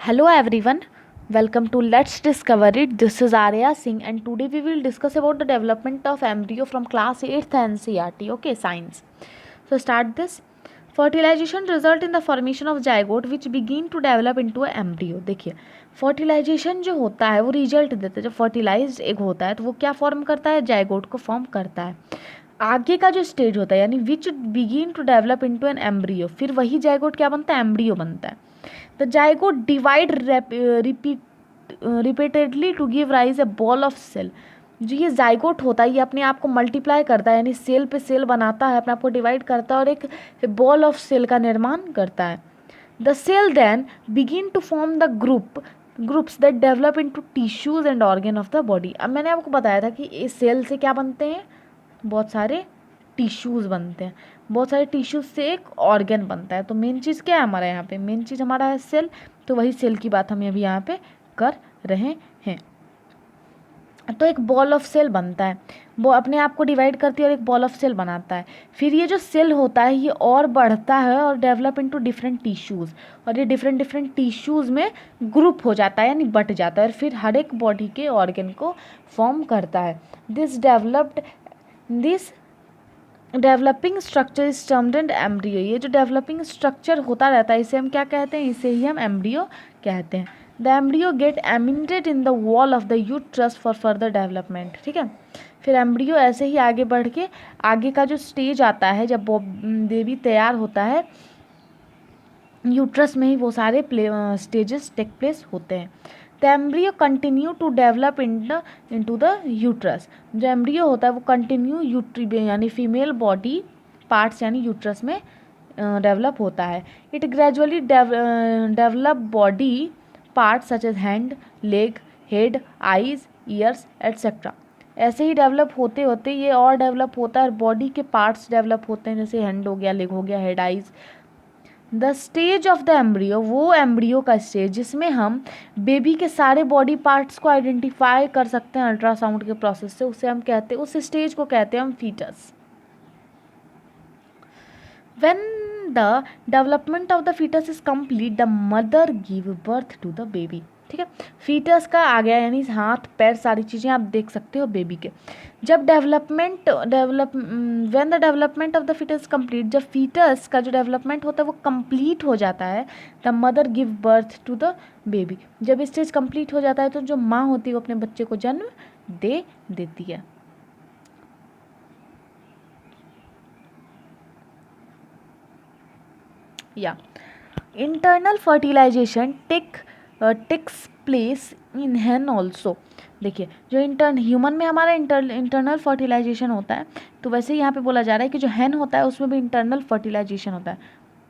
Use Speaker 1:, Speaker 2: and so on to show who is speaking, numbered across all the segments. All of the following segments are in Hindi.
Speaker 1: Hello everyone, welcome to Let's Discover It. This is Arya Singh and today we will discuss about the development of embryo from class 8th NCERT. Okay, science. So start this. Fertilization result in the formation of zygote which begin to develop into a embryo. देखिए फर्टिलाइजेशन जो होता है वो रिजल्ट देता है. जब फर्टिलाइज्ड एग होता है तो वो क्या फॉर्म करता है, जाइगोट को फॉर्म करता है. आगे का जो स्टेज होता है यानी which begin to develop into an embryo, फिर वही जाइगोट क्या बनता है, एम्ब्रियो बनता है. The zygote divide repeatedly to give rise a ball of cell. जो ये जाइगोट होता है ये अपने आप को मल्टीप्लाई करता है यानी सेल पे सेल बनाता है, अपने आप को डिवाइड करता है और एक बॉल ऑफ सेल का निर्माण करता है. The cell then begin to form the groups that develop into tissues and organ of the body. अब मैंने आपको बताया था कि इस सेल से क्या बनते हैं, बहुत सारे टिश्यूज़ बनते हैं, बहुत सारे टिश्यूज से एक ऑर्गन बनता है. तो मेन चीज़ क्या है हमारा यहाँ पे, मेन चीज़ हमारा है सेल. तो वही सेल की बात हम अभी यहाँ पे कर रहे हैं. तो एक बॉल ऑफ सेल बनता है, वो अपने आप को डिवाइड करती है और एक बॉल ऑफ सेल बनाता है. फिर ये जो सेल होता है ये और बढ़ता है और डेवलप इनटू डिफरेंट टिश्यूज़, और ये डिफरेंट डिफरेंट टिश्यूज़ में ग्रुप हो जाता है यानी बट जाता है और फिर हर एक बॉडी के ऑर्गन को फॉर्म करता है. This developing structure is termed and embryo. ये जो डेवलपिंग स्ट्रक्चर होता रहता है इसे हम क्या कहते हैं, इसे ही हम एम्ब्रियो कहते हैं. The embryo get emanated in the wall of the uterus for further development. ठीक है, फिर एम्ब्रियो ऐसे ही आगे बढ़ के आगे का जो स्टेज आता है जब बेबी तैयार होता है यूट्रस में ही वो सारे स्टेजेस टेक प्लेस होते हैं. The embryo continue to develop into the uterus. जो एम्ब्रियो होता है वो कंटिन्यू यानी फीमेल बॉडी पार्ट्स यानी यूट्रस में डेवलप होता है. It gradually develop body parts such as hand, leg, head, eyes, ears etcetera. ऐसे ही डेवलप होते होते ये और डेवलप होता है और बॉडी के पार्ट्स डेवलप होते हैं, जैसे हैंड हो गया, लेग हो गया, head, eyes. The stage of the embryo, वो एम्ब्रियो का स्टेज जिसमें हम बेबी के सारे बॉडी पार्ट्स को आइडेंटिफाई कर सकते हैं अल्ट्रासाउंड के प्रोसेस से, उसे हम कहते हैं, उस स्टेज को कहते हैं हम foetus. When the development of the foetus is complete the mother give birth to the baby. ठीक है, फीटस का आ गया यानी हाथ पैर सारी चीज़ें आप देख सकते हो बेबी के. जब when the development of the foetus complete, जब फीटस का जो डेवलपमेंट होता है वो कंप्लीट हो जाता है, the mother give birth to the baby. जब स्टेज कंप्लीट हो जाता है तो जो माँ होती है वो अपने बच्चे को जन्म दे देती है. या internal fertilisation takes place in hen also. देखिए जो ह्यूमन में हमारा इंटरनल फर्टिलाइजेशन होता है, तो वैसे ही यहाँ पे बोला जा रहा है कि जो हैन होता है उसमें भी इंटरनल फर्टिलाइजेशन होता है.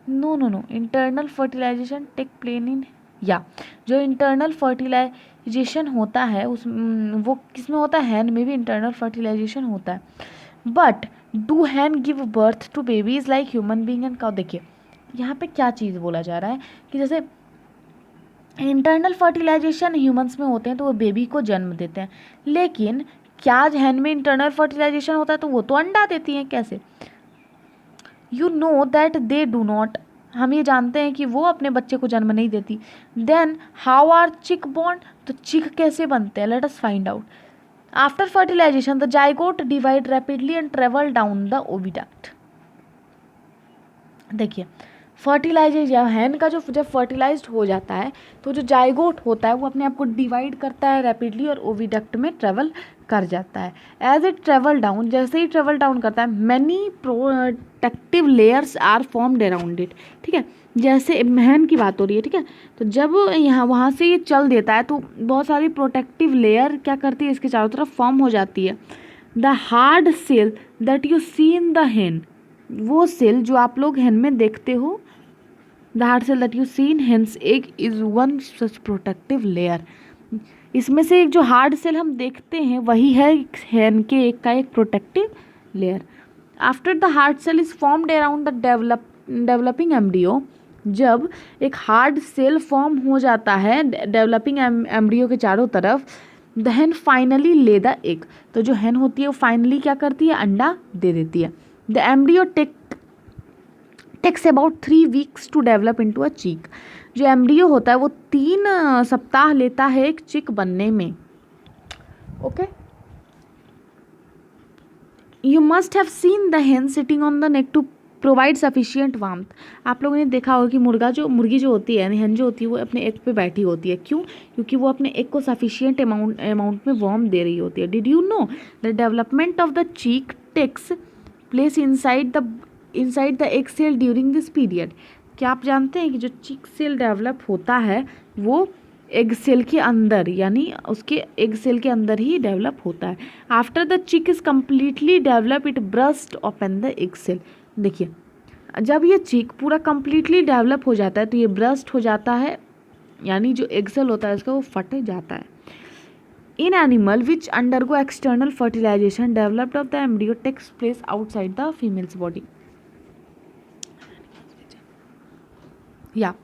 Speaker 1: No internal fertilization take place in, या जो इंटरनल फर्टिलाइजेशन होता है उस वो किस में होता है, हैन में भी इंटरनल फर्टिलाइजेशन होता है. But do hen give birth to babies like human being and cow. देखिए यहाँ पे क्या चीज़ बोला जा रहा है कि जैसे इंटरनल फर्टिलाइजेशन ह्यूमंस में होते हैं तो वो बेबी को जन्म देते हैं, लेकिन क्या हैन में इंटरनल फर्टिलाइजेशन होता है तो वो तो अंडा देती हैं. कैसे, you know that they do not. हम ये जानते हैं कि वो अपने बच्चे को जन्म नहीं देती. Then how are chick born, तो चिक कैसे बनते हैं, let us find out. After fertilisation the zygote divide rapidly and travel down the oviduct. देखिए फर्टिलाइजेशन हैन का जो जब फर्टिलाइज्ड हो जाता है तो जो जाइगोट होता है वो अपने आप को डिवाइड करता है रैपिडली और ओविडक्ट में ट्रेवल कर जाता है. एज इट ट्रेवल डाउन, जैसे ही ट्रेवल डाउन करता है, many protective layers are formed around it. ठीक है, जैसे हैन की बात हो रही है. ठीक है, तो जब यहाँ वहाँ से ये चल देता है तो बहुत सारी प्रोटेक्टिव लेयर क्या करती है, इसके चारों तरफ फॉर्म हो जाती है. The hard shell that you see in the hen, वो सेल जो आप लोग हैन में देखते हो, the hard shell that you see in hen's egg is one such protective layer. इसमें से एक जो हार्ड सेल हम देखते हैं वही है हैन के एक का एक protective layer. After the hard shell is formed around the developing embryo, जब एक हार्ड सेल फॉर्म हो जाता है डेवलपिंग एम्ब्रियो के चारों तरफ, द हैन फाइनली ले द एग. तो जो हैन होती है वो फाइनली क्या करती है, अंडा दे देती है. The embryo take takes about 3 weeks to develop into a chick. जो एम्ब्रियो होता है वो 3 सप्ताह लेता है एक चिक बनने में। Okay, you must have seen the hen sitting on the neck to provide sufficient warmth. आप लोगों ने देखा होगा कि मुर्गी जो होती है यानी hen जो होती है वो अपने एग पे बैठी होती है। क्यों? क्योंकि वो अपने एग को सफिशियंट अमाउंट में वार्म दे रही होती है। Did you know the development of the chick takes place inside the egg shell during this period. क्या आप जानते हैं कि जो चीक सेल डेवलप होता है वो एग सेल के अंदर यानी उसके एग सेल के अंदर ही डेवलप होता है। After the chick is completely develop it burst open the egg shell. देखिए, जब ये चिक पूरा कम्प्लीटली डेवलप हो जाता है तो ये ब्रस्ट हो जाता है, यानी जो एग सेल होता है इसका वो फट जाता है। In animal which undergo external fertilisation developed of the embryo takes place outside the female's body. या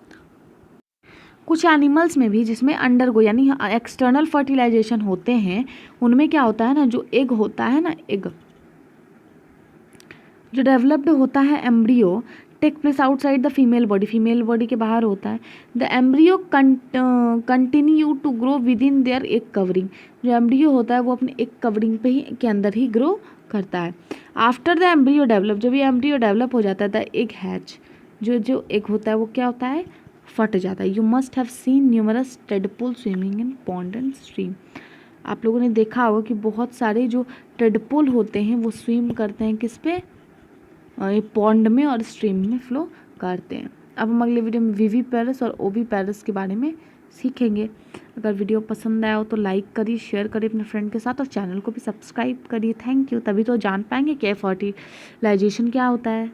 Speaker 1: कुछ एनिमल्स में भी जिसमें अंडरगो यानी एक्सटर्नल फर्टिलाइजेशन होते हैं, उनमें क्या होता है ना, जो एग होता है ना, एग जो डेवलप्ड होता है embryo take place outside the female body के बाहर होता है। The embryo continue to grow within their egg covering. जो एम्ब्रियो होता है वो अपने एग कवरिंग पे ही के अंदर ही ग्रो करता है। आफ्टर द एम्ब्रियो डेवलप, जब ये एम्ब्रियो डेवलप हो जाता है द एग हैच, जो एग होता है वो क्या होता है, फट जाता है। You must have scene numerous tadpole swimming in pond and stream. आप लोगों ने देखा होगा कि बहुत सारे जो टेडपोल होते हैं वो स्विम करते हैं किस पे, ये पॉन्ड में और स्ट्रीम में फ्लो करते हैं। अब हम अगले वीडियो में वीवी पैरस और ओवी पैरस के बारे में सीखेंगे। अगर वीडियो पसंद आया हो तो लाइक करिए, शेयर करिए अपने फ्रेंड के साथ और चैनल को भी सब्सक्राइब करिए। Thank you. तभी तो जान पाएंगे कि फर्टिलाइजेशन क्या होता है।